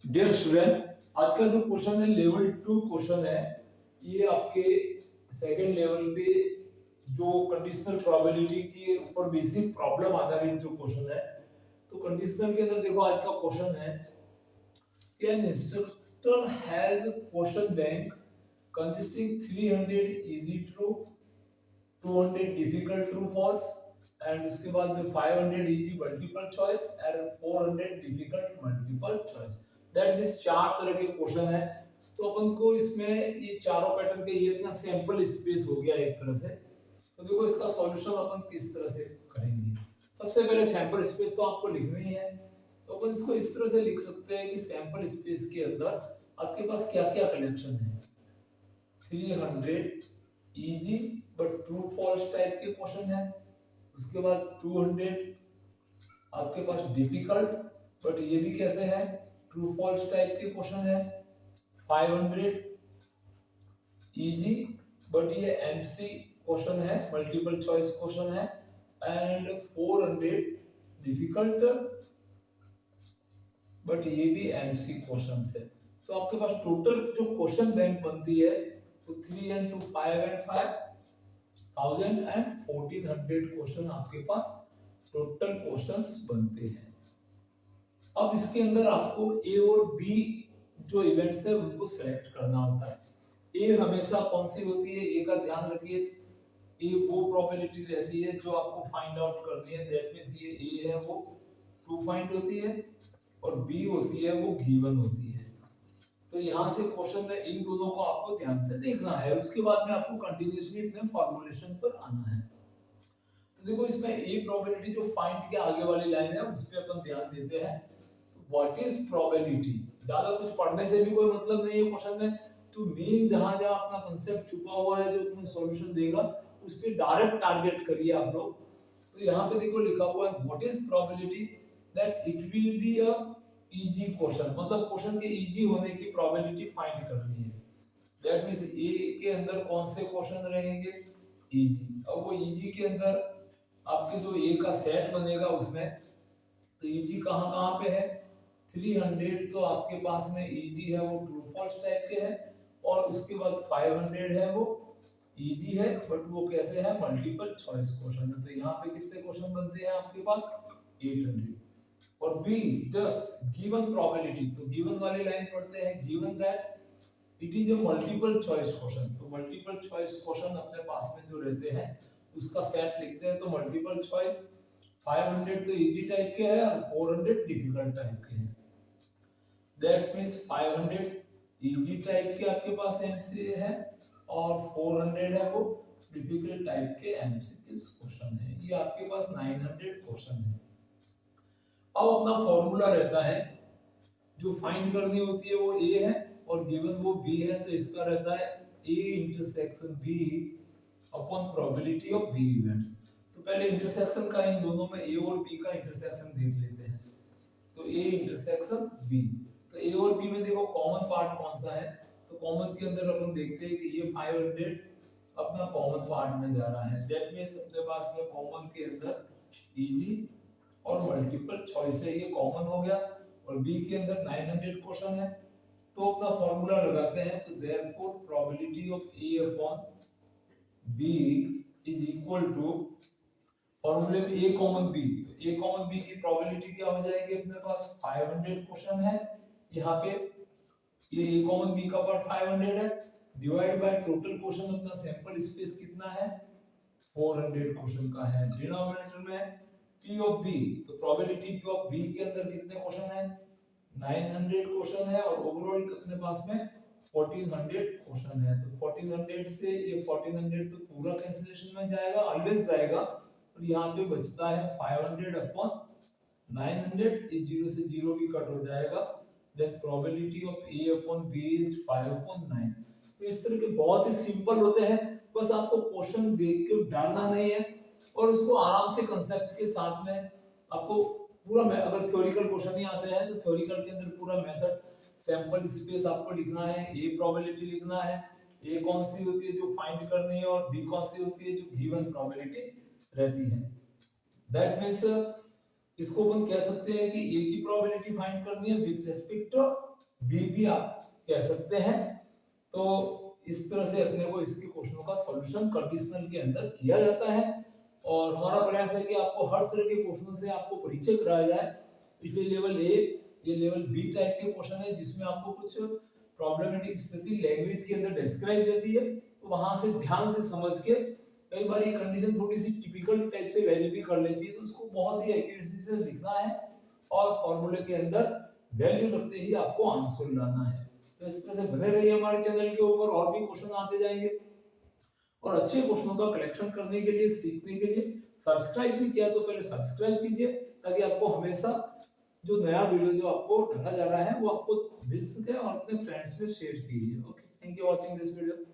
Dear student, आज का जो क्वेश्चन है लेवल 2 क्वेश्चन है। ये आपके सेकंड लेवल पे जो कंडीशनल प्रोबेबिलिटी के ऊपर बेसिक प्रॉब्लम आधारित जो क्वेश्चन है। तो कंडीशनल के अंदर देखो आज का क्वेश्चन है कि an instructor has a question bank consisting 300 easy true, 200 difficult true false and उसके बाद में 500 easy multiple choice and 400 difficult multiple choice. That means चार तरह के क्वेश्चन है। तो अपन को इसमें ये चारों पैटर्न के ये अपना सैंपल स्पेस हो गया एक तरह से। तो देखो इसका सॉल्यूशन अपन किस तरह से करेंगे। सबसे पहले सैंपल स्पेस तो आपको लिखना ही है। तो अपन इसको इस तरह से लिख सकते हैं कि सैंपल स्पेस के अंदर आपके पास क्या क्या कनेक्शन है। 300 easy but true false type के क्वेश्चन है। उसके बाद 200 आपके पास डिफिकल्ट बट ये भी कैसे है, ट्रू फॉल्स टाइप के क्वेश्चन है। 500 इजी बट ये एमसी क्वेश्चन है, मल्टीपल चॉइस क्वेश्चन है। एंड 400 डिफिकल्ट बट ये भी एमसी क्वेश्चन है। तो आपके पास टोटल जो क्वेश्चन बैंक बनती है तो 3 and 2 5 and 5 1000 and 1400 क्वेश्चन आपके पास टोटल क्वेश्चंस बनते हैं। अब इसके अंदर आपको ए और बी जो इवेंट्स है उनको सिलेक्ट करना होता है। ए हमेशा कौन सी होती है, ए का ध्यान रखिए। ए वो प्रोबेबिलिटी रहती है जो आपको फाइंड आउट करनी है। दैट मींस ये ए है वो ट्रू फाइंड होती है और बी होती है वो गिवन होती है। तो यहाँ से क्वेश्चन में इन दोनों को आपको ध्यान से देखना है। उसके बाद में आपको कंटिन्यूअसली अपने फॉर्मूलेशन पर आना है। तो देखो इसमें ए प्रोबेबिलिटी जो फाइंड के आगे वाली लाइन है उस पे अपन ध्यान देते हैं। व्हाट इज प्रोबेबिलिटी, ज्यादा कुछ पढ़ने से भी कोई मतलब नहीं है क्वेश्चन में। तो मेन जहां जहां अपना कांसेप्ट छुपा हुआ है जो अपना सॉल्यूशन देगा उस पे डायरेक्ट टारगेट करिए आप लोग। तो यहाँ पे देखो लिखा हुआ है what is probability that it will be a easy question, मतलब क्वेश्चन के इजी होने की प्रोबेबिलिटी फाइंड करनी है। दैट मींस ए के अंदर कौन से क्वेश्चन रहेंगे, इजी। अब वो इजी के अंदर आपके जो ए का सेट बनेगा उसमें तो इजी कहाँ कहाँ पे है। 300 तो आपके पास में इजी है वो ट्रू फॉल्स टाइप के है। और उसके बाद 500 है वो इजी है बट वो कैसे है, मल्टीपल चॉइस क्वेश्चन है। तो यहाँ पे कितने क्वेश्चन बनते हैं आपके पास 800। और बी जस्ट गिवन प्रोबेबिलिटी, तो गिवन वाली लाइन पढ़ते हैं given that it is a multiple choice question. तो मल्टीपल चॉइस क्वेश्चन अपने पास में जो रहते हैं उसका सेट लिखते हैं। तो मल्टीपल चॉइस 500 तो इजी टाइप के है और 400 डिफिकल्ट टाइप के हैं। दैट मींस 500 इजी टाइप के आपके पास एमसीक्यू है और 400 है वो डिफिकल्ट टाइप के एमसीक्यू क्वेश्चन है। ये आपके पास 900 क्वेश्चन है। अब अपना फॉर्मूला रहता है जो फाइंड करनी होती है वो ए है और गिवन वो बी है। तो इसका रहता है A intersection B upon probability of B events. तो पहले इंटरसेक्शन का इन दोनों में ए और बी का इंटरसेक्शन देख लेते हैं। तो ए इंटरसेक्शन बी, तो ए और बी में देखो कॉमन पार्ट कौन सा है। तो कॉमन के अंदर अपन देखते हैं कि ये 500 अपना कॉमन पार्ट में जा रहा है। दैट मींस अपने पास में कॉमन के अंदर इजी और मल्टीपल चॉइस है, ये कॉमन हो गया। और बी के अंदर 900 क्वेश्चन है। तो अपना फॉर्मूला लगाते हैं। तो therefore probability of A upon B is equal to, फॉर्मूले में ए कॉमन बी, तो ए कॉमन बी की प्रोबेबिलिटी क्या हो जाएगी, अपने पास 500 क्वेश्चन है यहाँ पे, ये ए कॉमन बी का पार्ट 500 है डिवाइड बाय टोटल क्वेश्चन अपना सैंपल स्पेस कितना है 400 क्वेश्चन का है। डिनोमिनेटर में p ऑफ b, तो प्रोबेबिलिटी p ऑफ b के अंदर कितने क्वेश्चन है 900 क्वेश्चन है और ओवरऑल अपने पास में 1400 क्वेश्चन है। तो 1400 से ये 1400 तो पूरा कैंसिलेशन में जाएगा, ऑलवेज जाएगा। और यहाँ पे बचता है 500 अपॉन 900, ये 0 से 0 भी कट हो जाएगा। Then probability of a upon b is 5 upon 9। तो इस तरह के बहुत ही सिंपल होते हैं। बस आपको क्वेश्चन देख के डरना नहीं है और उसको आराम से कांसेप्ट के साथ में आपको पूरा, अगर थ्योरेटिकल क्वेश्चन ही आते हैं तो थ्योरेटिकल के अंदर पूरा मेथड, सैंपल स्पेस आपको लिखना है, ए प्रोबेबिलिटी लिखना है, ए कौन सी होती है जो फाइंड करनी है और बी कौन सी होती है जो गिवन प्रोबेबिलिटी रहती है। दैट मींस इसको अपन कह सकते हैं कि ए की प्रोबेबिलिटी फाइंड करनी है विद रिस्पेक्ट टू बी भी आप कह सकते हैं। तो इस तरह से अपने को इसके क्वेश्चनों का सॉल्यूशन कंडीशनल के अंदर किया जाता है और हमारा प्रयास है कि आपको हर तरह के क्वेश्चनों से आपको परिचय कराया जाए। इसलिए लेवल ए, ये लेवल बी टाइप के क्वेश्चन है जिसमें आपको कुछ प्रॉब्लमेटिक स्थिति लैंग्वेज के अंदर डिस्क्राइब रहती है, तो वहां से ध्यान से समझ के, कई बार ये कंडीशन थोड़ी सी टिपिकल टाइप से वैल्यू भी कर लेती है, तो उसको बहुत ही एक्यूरेसी से लिखना है और फॉर्मूले के अंदर वैल्यू रखते ही आपको आंसर लाना है। तो इस तरह से बने रहिए हमारे चैनल के ऊपर, और भी क्वेश्चन आते जाएंगे। और अच्छे क्वेश्चनों का कलेक्शन करने के लिए, सीखने के लिए सब्सक्राइब भी किया तो पहले सब्सक्राइब कीजिए, ताकि आपको हमेशा जो नया वीडियो जो आपको डाला जा रहा है वो आपको मिल सके, और अपने फ्रेंड्स में शेयर कीजिए। Okay, thank you watching this video.